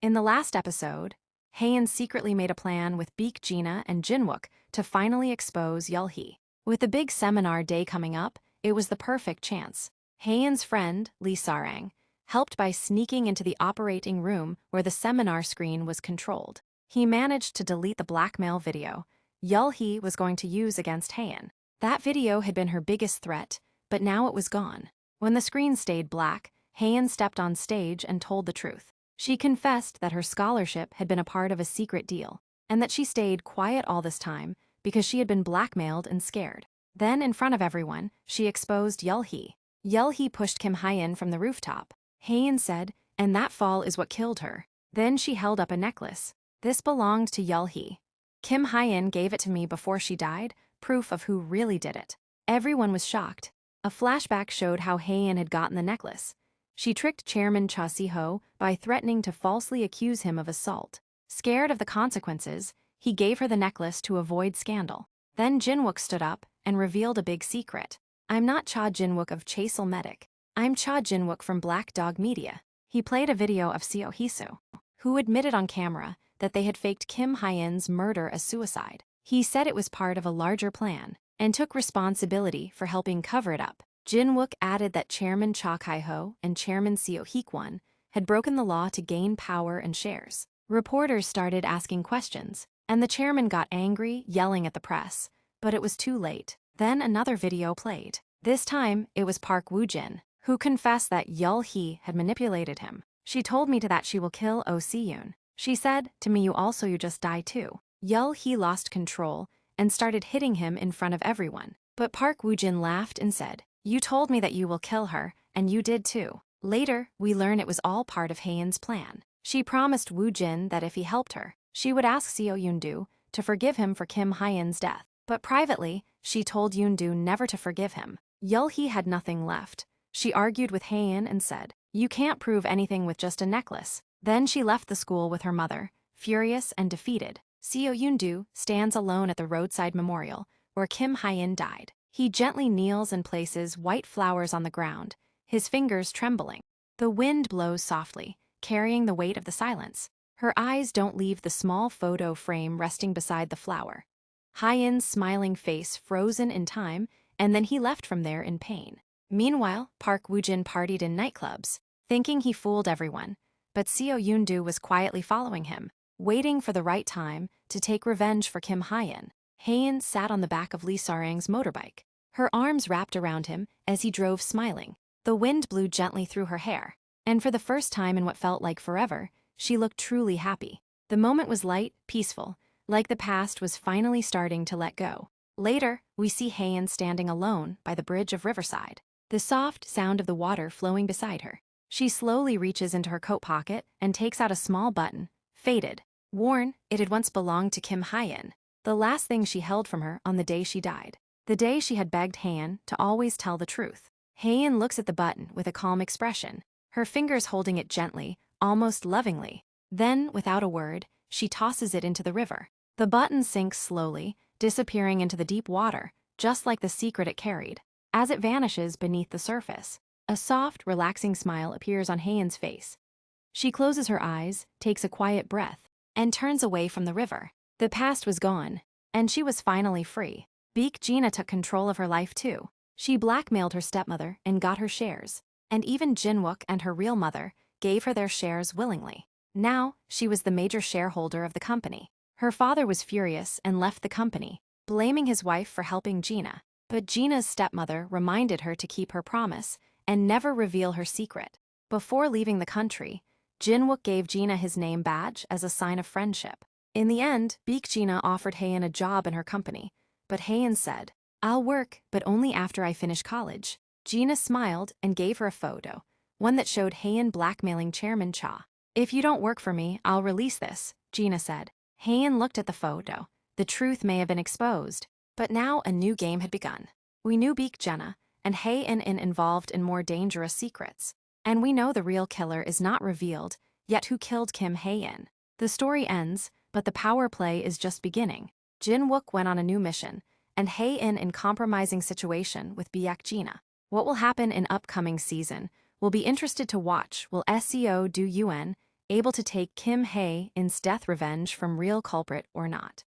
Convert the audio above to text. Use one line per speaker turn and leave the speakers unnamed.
In the last episode, Haein secretly made a plan with Baek Gina and Jinwook to finally expose Yulhee. With the big seminar day coming up, it was the perfect chance. Haein's friend, Lee Sarang, helped by sneaking into the operating room where the seminar screen was controlled. He managed to delete the blackmail video Yulhee was going to use against Haein. That video had been her biggest threat, but now it was gone. When the screen stayed black, Haein stepped on stage and told the truth. She confessed that her scholarship had been a part of a secret deal, and that she stayed quiet all this time because she had been blackmailed and scared. Then, in front of everyone, she exposed Yulhee. Yulhee pushed Kim Haein from the rooftop. Haein said, "And that fall is what killed her." Then she held up a necklace. This belonged to Yulhee. Kim Haein gave it to me before she died, proof of who really did it. Everyone was shocked. A flashback showed how Haein had gotten the necklace. She tricked Chairman Cha Si-ho by threatening to falsely accuse him of assault. Scared of the consequences, he gave her the necklace to avoid scandal. Then Jinwook stood up and revealed a big secret. "I'm not Cha Jinwook of Chasel Medic. I'm Cha Jinwook from Black Dog Media." He played a video of Seo Hisu, who admitted on camera that they had faked Kim Haein's murder as suicide. He said it was part of a larger plan and took responsibility for helping cover it up. Jinwook added that Chairman Cha Kai-ho and Chairman Seo Hik-won had broken the law to gain power and shares. Reporters started asking questions, and the chairman got angry, yelling at the press. But it was too late. Then another video played. This time, it was Park Woo-jin, who confessed that Yulhee had manipulated him. "She told me that she will kill Oh Si-yoon. She said, to me you just die too." Yulhee lost control and started hitting him in front of everyone. But Park Woo-jin laughed and said, "You told me that you will kill her, and you did too." Later, we learn it was all part of Haein's plan. She promised Woo-jin that if he helped her, she would ask Seo Yoon-do to forgive him for Kim Haein's death. But privately, she told Yoon-do never to forgive him. Yulhee had nothing left. She argued with Haein and said, "You can't prove anything with just a necklace." Then she left the school with her mother, furious and defeated. Seo Yoon-do stands alone at the roadside memorial where Kim Haein died. He gently kneels and places white flowers on the ground, his fingers trembling. The wind blows softly, carrying the weight of the silence. Her eyes don't leave the small photo frame resting beside the flower. Haein's smiling face frozen in time, and then he left from there in pain. Meanwhile, Park Woo-jin partied in nightclubs, thinking he fooled everyone. But Seo Yoon-do was quietly following him, waiting for the right time to take revenge for Kim Haein. Haein sat on the back of Lee Sarang's motorbike, her arms wrapped around him as he drove smiling. The wind blew gently through her hair, and for the first time in what felt like forever, she looked truly happy. The moment was light, peaceful, like the past was finally starting to let go. Later, we see Haein standing alone by the bridge of Riverside, the soft sound of the water flowing beside her. She slowly reaches into her coat pocket and takes out a small button, faded, worn. It had once belonged to Kim Haein, the last thing she held from her on the day she died, the day she had begged Haein to always tell the truth. Haein looks at the button with a calm expression, her fingers holding it gently, almost lovingly. Then, without a word, she tosses it into the river. The button sinks slowly, disappearing into the deep water, just like the secret it carried. As it vanishes beneath the surface, a soft, relaxing smile appears on Haein's face. She closes her eyes, takes a quiet breath, and turns away from the river. The past was gone, and she was finally free. Baek Gina took control of her life too. She blackmailed her stepmother and got her shares, and even Jinwook and her real mother gave her their shares willingly. Now, she was the major shareholder of the company. Her father was furious and left the company, blaming his wife for helping Gina. But Gina's stepmother reminded her to keep her promise and never reveal her secret. Before leaving the country, Jinwook gave Gina his name badge as a sign of friendship. In the end, Baek Gina offered Haein a job in her company, but Haein said, "I'll work, but only after I finish college." Gina smiled and gave her a photo, one that showed Haein blackmailing Chairman Cha. "If you don't work for me, I'll release this," Gina said. Haein looked at the photo. The truth may have been exposed, but now a new game had begun. We knew Baek Gina, and Haein involved in more dangerous secrets. And we know the real killer is not revealed, yet who killed Kim Haein? The story ends, but the power play is just beginning. Jinwook went on a new mission, and Haein in compromising situation with Baek Gina. What will happen in upcoming season? We'll be interested to watch. Will SEO do UN able to take Kim Hae-in's death revenge from real culprit or not.